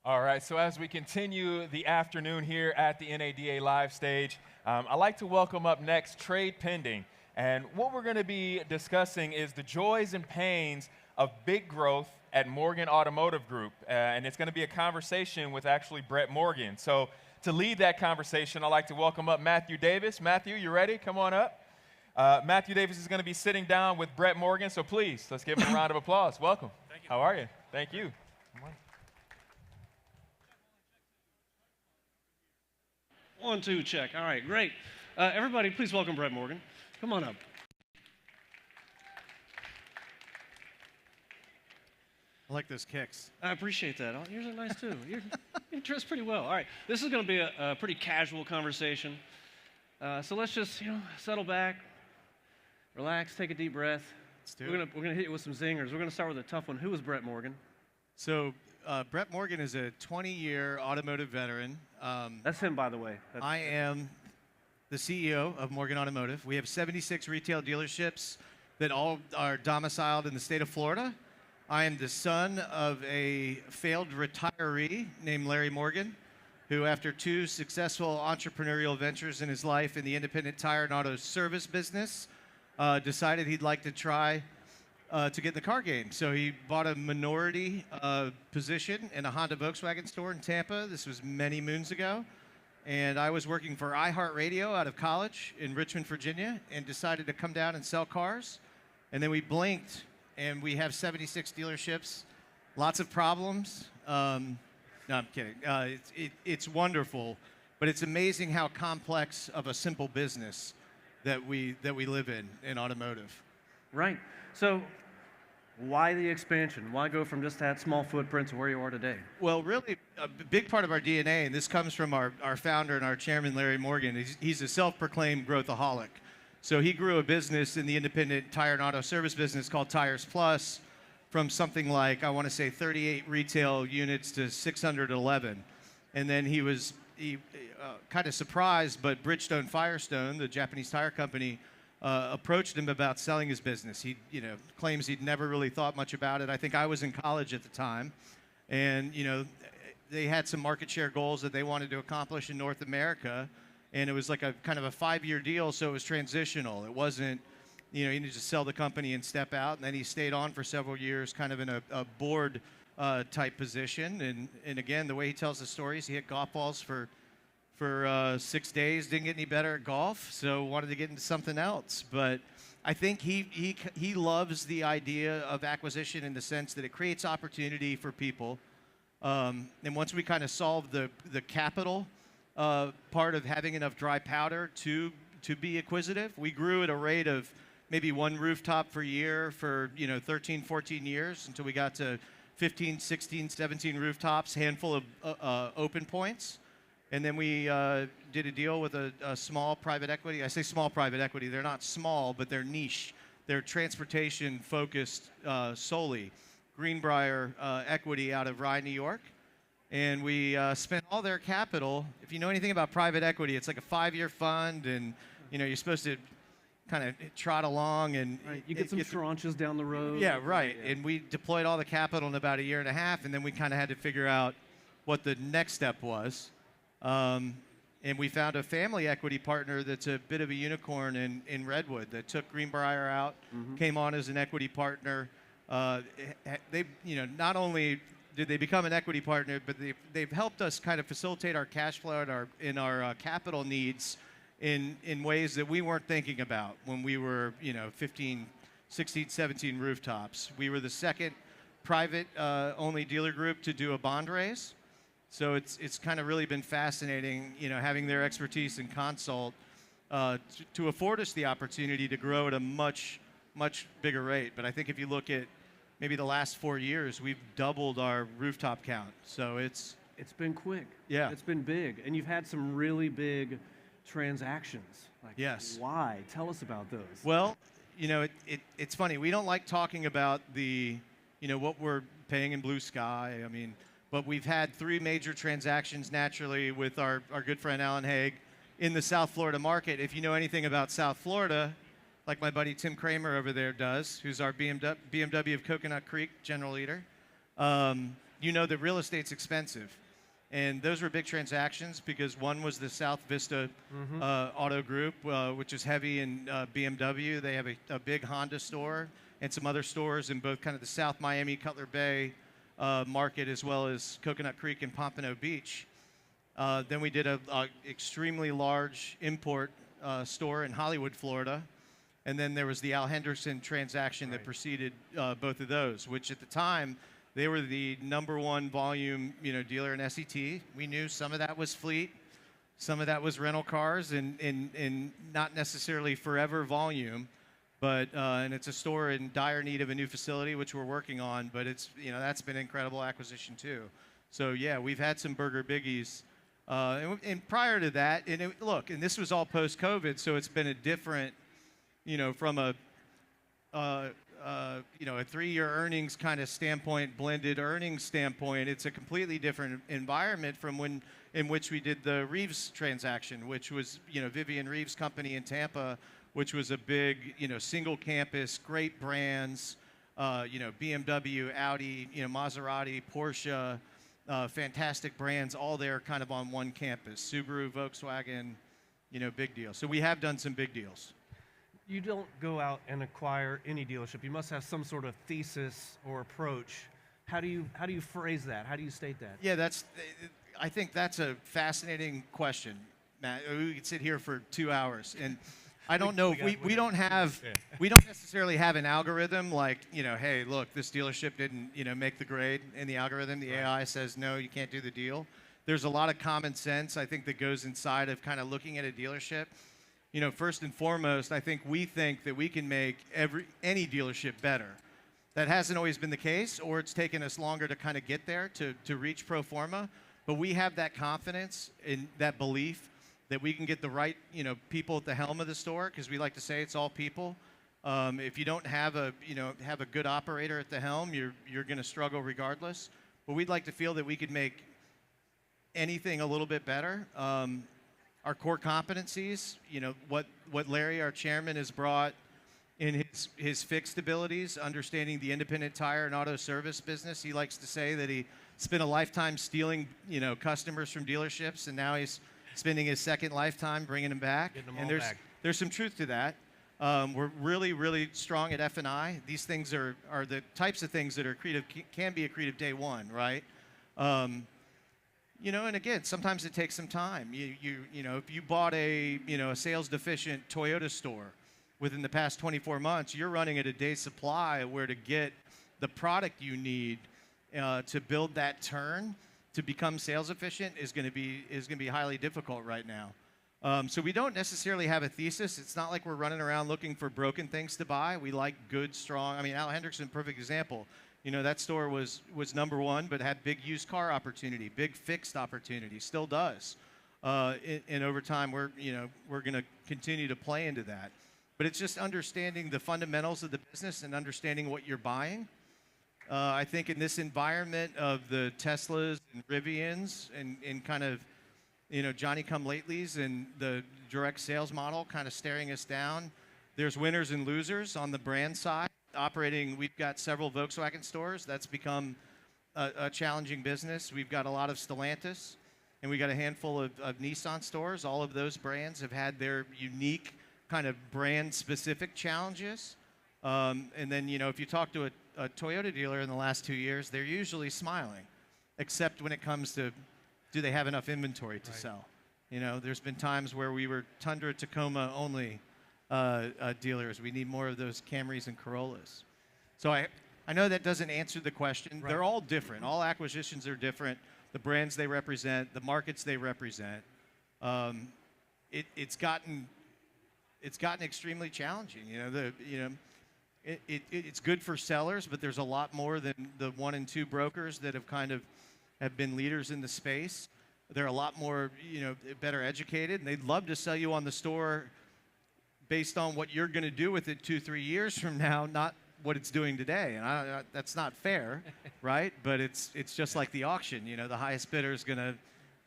All right, so as we continue the afternoon here at the NADA live stage, I'd like to welcome up next TradePending. And what we're going to be discussing is the joys and pains of big growth at Morgan Automotive Group. And it's going to be a conversation with actually Brett Morgan. So to lead that conversation, I'd like to welcome up Matthew Davis. Matthew, you ready? Come on up. Matthew Davis is going to be sitting down with Brett Morgan, so please, let's give him a round of applause. Welcome. Thank you. How are you? Thank you. Come on. 1, 2, check. All right, great. Everybody, please welcome Brett Morgan. Come on up. I like those kicks. I appreciate that. Oh, yours are nice too. You're dressed pretty well. All right, this is going to be a pretty casual conversation. So let's just settle back, relax, take a deep breath. Let's do it. We're gonna hit you with some zingers. We're going to start with a tough one. Who is Brett Morgan? So Brett Morgan is a 20-year automotive veteran. That's him, by the way. I am the CEO of Morgan Automotive. We have 76 retail dealerships that all are domiciled in the state of Florida. I am the son of a failed retiree named Larry Morgan, who after 2 successful entrepreneurial ventures in his life in the independent tire and auto service business, decided he'd like to try to get in the car game. So he bought a minority position in a Honda Volkswagen store in Tampa. This was many moons ago. And I was working for iHeartRadio out of college in Richmond, Virginia, and decided to come down and sell cars. And then we blinked, and we have 76 dealerships, lots of problems. No, I'm kidding. It's wonderful, but it's amazing how complex of a simple business that we live in automotive. Right. So why the expansion? Why go from just that small footprint to where you are today? Well, really, a big part of our DNA, and this comes from our founder and our chairman, Larry Morgan, he's a self-proclaimed growthaholic. So he grew a business in the independent tire and auto service business called Tires Plus from something like, I want to say, 38 retail units to 611. And then he kind of surprised, but Bridgestone Firestone, the Japanese tire company, approached him about selling his business. He, claims he'd never really thought much about it. I think I was in college at the time, and they had some market share goals that they wanted to accomplish in North America, and it was like a kind of a 5-year deal, so it was transitional. It wasn't, he needed to sell the company and step out, and then he stayed on for several years, kind of in a board type position. And again, the way he tells the stories, he hit golf balls for 6 days, didn't get any better at golf, so wanted to get into something else. But I think he loves the idea of acquisition in the sense that it creates opportunity for people. And once we kind of solve the capital part of having enough dry powder to be acquisitive, we grew at a rate of maybe 1 rooftop per year for 13, 14 years until we got to 15, 16, 17 rooftops, handful of open points. And then we did a deal with a small private equity. I say small private equity. They're not small, but they're niche. They're transportation focused solely. Greenbrier Equity out of Rye, New York. And we spent all their capital. If you know anything about private equity, it's like a 5-year fund, and you're supposed to kind of trot along and right. You get some tranches down the road. Yeah, right. Yeah. And we deployed all the capital in about 1.5 years, and then we kind of had to figure out what the next step was. And we found a family equity partner that's a bit of a unicorn in Redwood that took Greenbrier out, came on as an equity partner. They, not only did they become an equity partner, but they've helped us kind of facilitate our cash flow and our capital needs in ways that we weren't thinking about when we were 15, 16, 17 rooftops. We were the second private only dealer group to do a bond raise. So it's kind of really been fascinating, having their expertise and consult to afford us the opportunity to grow at a much, much bigger rate. But I think if you look at maybe the last 4 years, we've doubled our rooftop count. So it's been quick. Yeah. It's been big. And you've had some really big transactions. Yes. Why? Tell us about those. Well, it's funny. We don't like talking about the, what we're paying in blue sky. But we've had 3 major transactions naturally with our good friend Alan Haig in the South Florida market. If you know anything about South Florida, like my buddy Tim Kramer over there does, who's our BMW of Coconut Creek general leader, you know that real estate's expensive. And those were big transactions because one was the South Vista Auto Group, which is heavy in BMW. They have a big Honda store and some other stores in both kind of the South Miami, Cutler Bay market, as well as Coconut Creek and Pompano Beach. Then we did a extremely large import store in Hollywood, Florida. And then there was the Al Henderson transaction that preceded both of those, which at the time, they were the #1 volume, dealer in SET. We knew some of that was fleet, some of that was rental cars, and not necessarily forever volume. But and it's a store in dire need of a new facility, which we're working on. But it's that's been an incredible acquisition too. So yeah, we've had some burger biggies, and prior to that, and this was all post-COVID, so it's been a different, from a 3-year earnings kind of standpoint, blended earnings standpoint, it's a completely different environment from in which we did the Reeves transaction, which was, Vivian Reeves' company in Tampa, which was a big, single campus, great brands, BMW, Audi, Maserati, Porsche, fantastic brands, all there kind of on one campus. Subaru, Volkswagen, big deal. So we have done some big deals. You don't go out and acquire any dealership. You must have some sort of thesis or approach. How do you phrase that? How do you state that? Yeah, I think that's a fascinating question, Matt. We could sit here for 2 hours, and I don't know. We don't necessarily have an algorithm like, hey, look, this dealership didn't make the grade in the algorithm. The AI says no, you can't do the deal. There's a lot of common sense, I think, that goes inside of kind of looking at a dealership. First and foremost, I think we think that we can make any dealership better. That hasn't always been the case, or it's taken us longer to kind of get there to reach pro forma. But we have that confidence and that belief that we can get the right people at the helm of the store, because we like to say it's all people. If you don't have a good operator at the helm, you're going to struggle regardless. But we'd like to feel that we could make anything a little bit better. Our core competencies, what Larry, our chairman, has brought in his fixed abilities, understanding the independent tire and auto service business. He likes to say that he spent a lifetime stealing, customers from dealerships, and now he's spending his second lifetime bringing them back. Getting them all back. There's some truth to that. We're really, really strong at F&I. These things are the types of things that are accretive, can be accretive day one, right? And again, sometimes it takes some time. If you bought a sales deficient Toyota store within the past 24 months, you're running at a day's supply where to get the product you need to build that turn to become sales efficient is going to be highly difficult right now. So we don't necessarily have a thesis. It's not like we're running around looking for broken things to buy. We like good, strong. I mean, Al Henderson, perfect example. That store was #1, but had big used car opportunity, big fixed opportunity, still does. And over time, we're going to continue to play into that. But it's just understanding the fundamentals of the business and understanding what you're buying. I think in this environment of the Teslas and Rivians and kind of, Johnny-come-latelys and the direct sales model kind of staring us down, there's winners and losers on the brand side. We've got several Volkswagen stores. That's become a challenging business. We've got a lot of Stellantis, and we got a handful of Nissan stores. All of those brands have had their unique kind of brand-specific challenges. And then, if you talk to a Toyota dealer in the last 2 years, they're usually smiling, except when it comes to, do they have enough inventory to sell? There's been times where we were Tundra, Tacoma only dealers. We need more of those Camrys and Corollas. So I know that doesn't answer the question. Right. They're all different. All acquisitions are different. The brands they represent, the markets they represent. It's gotten extremely challenging. It's good for sellers, but there's a lot more than the 1 and 2 brokers that have been leaders in the space. They're a lot more better educated, and they'd love to sell you on the store based on what you're going to do with it 2-3 years from now, not what it's doing today. And that's not fair, right? But it's just like the auction. The highest bidder is going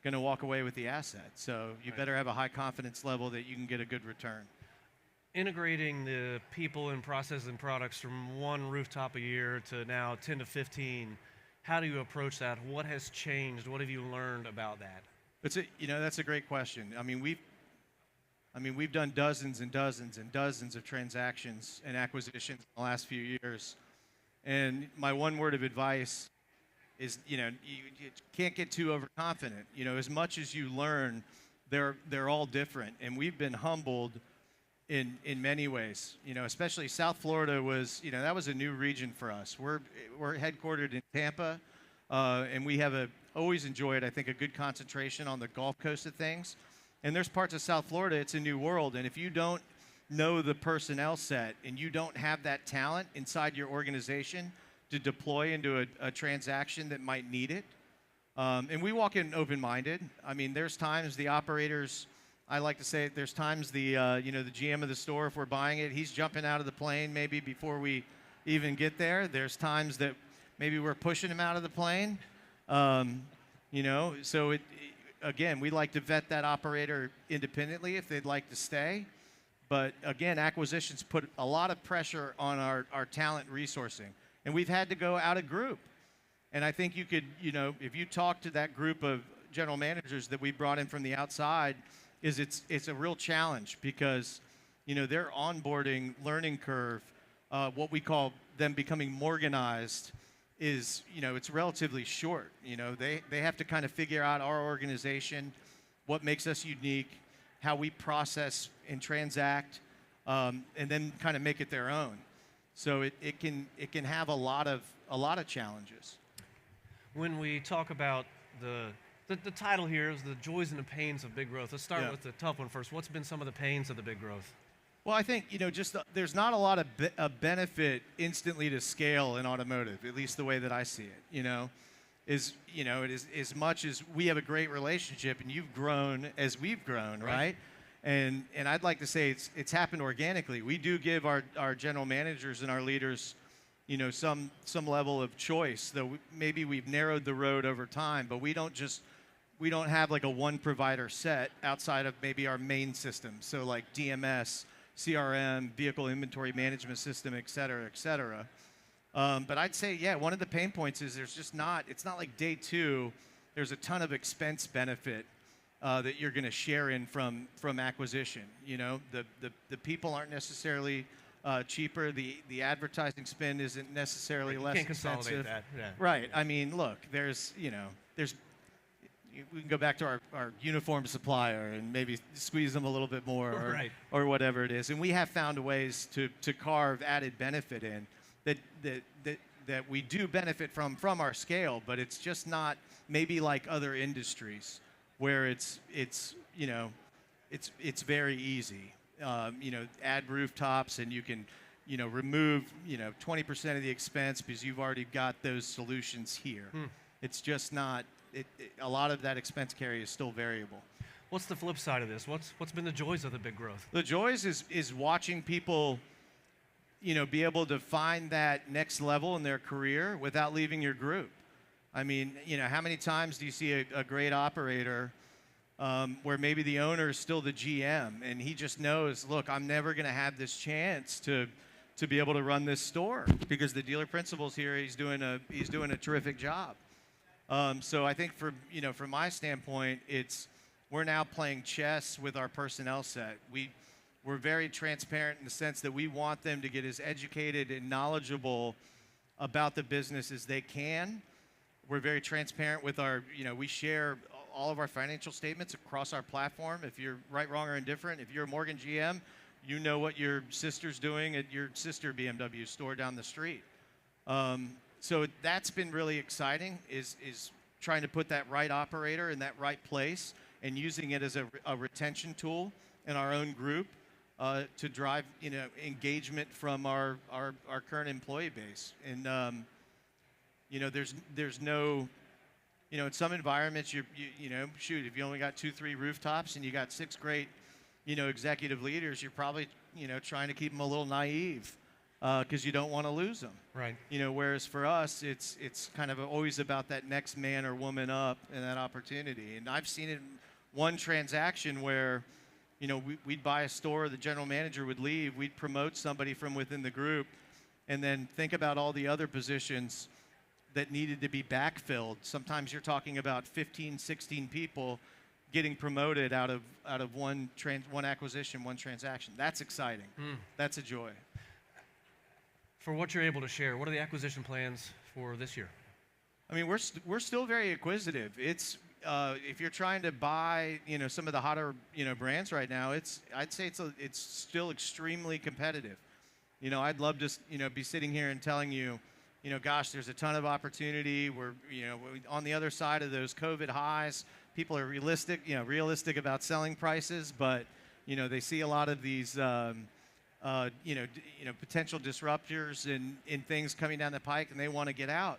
to walk away with the asset. So you better have a high confidence level that you can get a good return. Integrating the people and process and products from one rooftop a year to now 10 to 15, How do you approach that? What has changed? What have you learned about that? That's a great question. We've done dozens and dozens and dozens of transactions and acquisitions in the last few years. And my one word of advice is, you can't get too overconfident. As much as you learn, they're all different. And we've been humbled in many ways. Especially South Florida was, that was a new region for us. We're headquartered in Tampa, and we have always enjoyed, I think, a good concentration on the Gulf Coast of things. And there's parts of South Florida, it's a new world. And if you don't know the personnel set and you don't have that talent inside your organization to deploy into a transaction that might need it, and we walk in open-minded. There's times the operators, I like to say, there's times the GM of the store, if we're buying it, he's jumping out of the plane maybe before we even get there. There's times that maybe we're pushing him out of the plane. So again, we like to vet that operator independently if they'd like to stay. But again, acquisitions put a lot of pressure on our talent resourcing. And we've had to go out of group. And I think you could, if you talk to that group of general managers that we brought in from the outside, it's a real challenge because, their onboarding learning curve, what we call them becoming Morganized, is, it's relatively short. They have to kind of figure out our organization, what makes us unique, how we process and transact, and then kind of make it their own. So it can have a lot of challenges. When we talk about the title here is the joys and the pains of big growth. Let's start with the tough one first. What's been some of the pains of the big growth? Well, I think, there's not a lot of benefit instantly to scale in automotive, at least the way that I see it. It is as much as we have a great relationship and you've grown as we've grown, right? And I'd like to say it's happened organically. We do give our general managers and our leaders, some level of choice, though maybe we've narrowed the road over time, but we don't have like a one provider set outside of maybe our main system. So like DMS, CRM, vehicle inventory management system, et cetera, et cetera. But I'd say, one of the pain points is it's not like day two, there's a ton of expense benefit that you're going to share in from acquisition. The people aren't necessarily cheaper. The advertising spend isn't necessarily less expensive. You can't consolidate that. Yeah. Right. Look, there's we can go back to our uniform supplier and maybe squeeze them a little bit more or whatever it is. And we have found ways to carve added benefit in that we do benefit from our scale, but it's just not maybe like other industries where it's very easy. Add rooftops and you can remove 20% of the expense because you've already got those solutions here. It's just not. A lot of that expense carry is still variable. What's the flip side of this? What's been the joys of the big growth? The joys is watching people, be able to find that next level in their career without leaving your group. How many times do you see a great operator where maybe the owner is still the GM and he just knows, look, I'm never going to have this chance to be able to run this store because the dealer principal's here. He's doing a terrific job. So I think from my standpoint, we're now playing chess with our personnel set. We're very transparent in the sense that we want them to get as educated and knowledgeable about the business as they can. We're very transparent with we share all of our financial statements across our platform. If you're right, wrong, or indifferent, if you're a Morgan GM, you know what your sister's doing at your sister BMW store down the street. So that's been really exciting, is trying to put that right operator in that right place and using it as a retention tool in our own group to drive engagement from our current employee base. And there's no, in some environments if you only got 2-3 rooftops and you got 6 great executive leaders, you're probably trying to keep them a little naive. Because you don't want to lose them. Right. Whereas for us, it's kind of always about that next man or woman up and that opportunity. And I've seen it in one transaction where, we'd buy a store, the general manager would leave, we'd promote somebody from within the group, and then think about all the other positions that needed to be backfilled. Sometimes you're talking about 15, 16 people getting promoted out of one acquisition, one transaction. That's exciting. That's a joy. For what you're able to share, what are the acquisition plans for this year? I mean, we're still very acquisitive. It's if you're trying to buy, some of the hotter, brands right now, I'd say it's still extremely competitive. I'd love to, be sitting here and telling you, gosh, there's a ton of opportunity. We're, on the other side of those COVID highs. People are realistic about selling prices, but they see a lot of these. Potential disruptors and things coming down the pike, and they want to get out.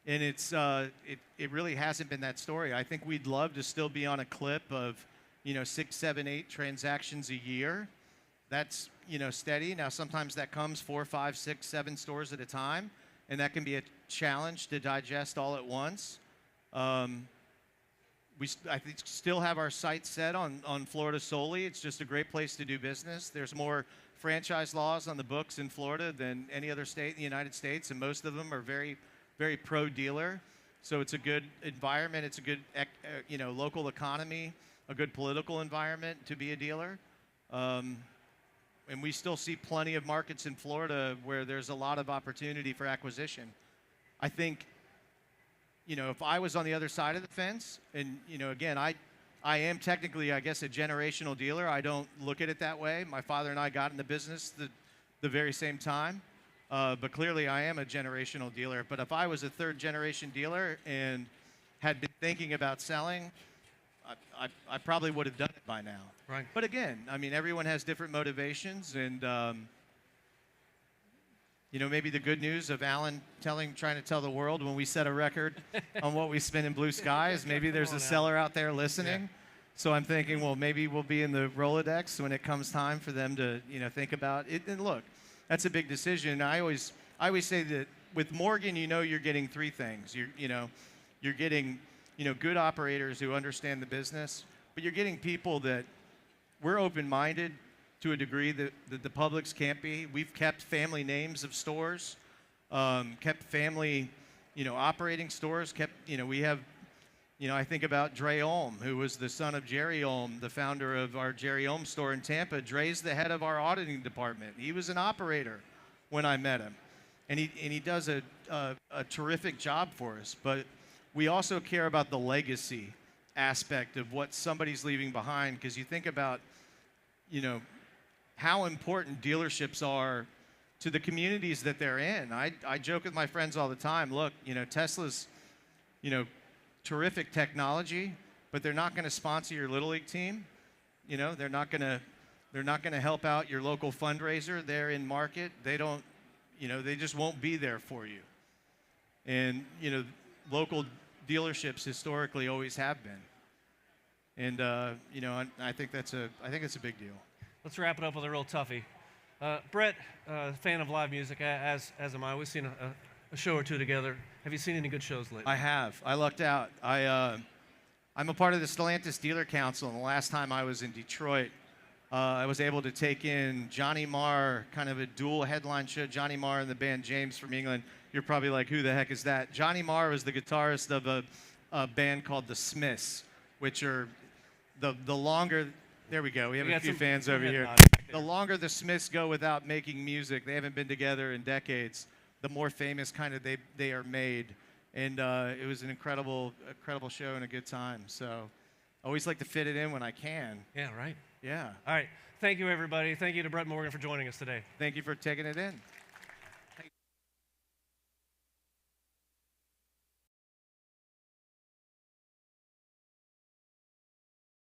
And it really hasn't been that story. I think we'd love to still be on a clip of, 6, 7, 8 transactions a year. That's, steady. Now, sometimes that comes 4, 5, 6, 7 stores at a time, and that can be a challenge to digest all at once. I think still have our sights set on Florida solely. It's just a great place to do business. There's more franchise laws on the books in Florida than any other state in the United States, and most of them are very, very pro-dealer. So it's a good environment. It's a good, local economy, a good political environment to be a dealer. And we still see plenty of markets in Florida where there's a lot of opportunity for acquisition. I think, if I was on the other side of the fence, and, again, I am technically, I guess, a generational dealer. I don't look at it that way. My father and I got in the business the very same time. But clearly I am a generational dealer. But if I was a third-generation dealer and had been thinking about selling, I probably would have done it by now. Right. But again, I mean, everyone has different motivations. And, maybe the good news of Alan trying to tell the world when we set a record on what we spend in blue skies, maybe there's a seller out there listening. Yeah. So I'm thinking, well, maybe we'll be in the Rolodex when it comes time for them to, think about it. And look, that's a big decision. I always say that with Morgan, you're getting 3 things. You're getting, good operators who understand the business, but you're getting people that we're open-minded to a degree that the publics can't be. We've kept family names of stores, kept family, operating stores, we have, I think about Dre Olm, who was the son of Jerry Olm, the founder of our Jerry Olm store in Tampa. Dre's the head of our auditing department. He was an operator when I met him. And he does a terrific job for us. But we also care about the legacy aspect of what somebody's leaving behind, because you think about, how important dealerships are to the communities that they're in. I joke with my friends all the time, look, Tesla's, terrific technology, but they're not going to sponsor your Little League team. They're not going to help out your local fundraiser. They're in market. They don't, they just won't be there for you. And, local dealerships historically always have been. And, I think that's a big deal. Let's wrap it up with a real toughie. Brett, fan of live music, as am I. We've seen a show or two together. Have you seen any good shows lately? I have. I lucked out. I'm a part of the Stellantis Dealer Council, and the last time I was in Detroit, I was able to take in Johnny Marr, kind of a dual headline show. Johnny Marr and the band James from England. You're probably like, who the heck is that? Johnny Marr was the guitarist of a band called the Smiths, which are the longer... There we go. We have a few fans over here. The longer the Smiths go without making music, they haven't been together in decades, the more famous kind of they are made. And it was an incredible show and a good time. So I always like to fit it in when I can. Yeah, right. Yeah. All right. Thank you, everybody. Thank you to Brett Morgan for joining us today. Thank you for taking it in.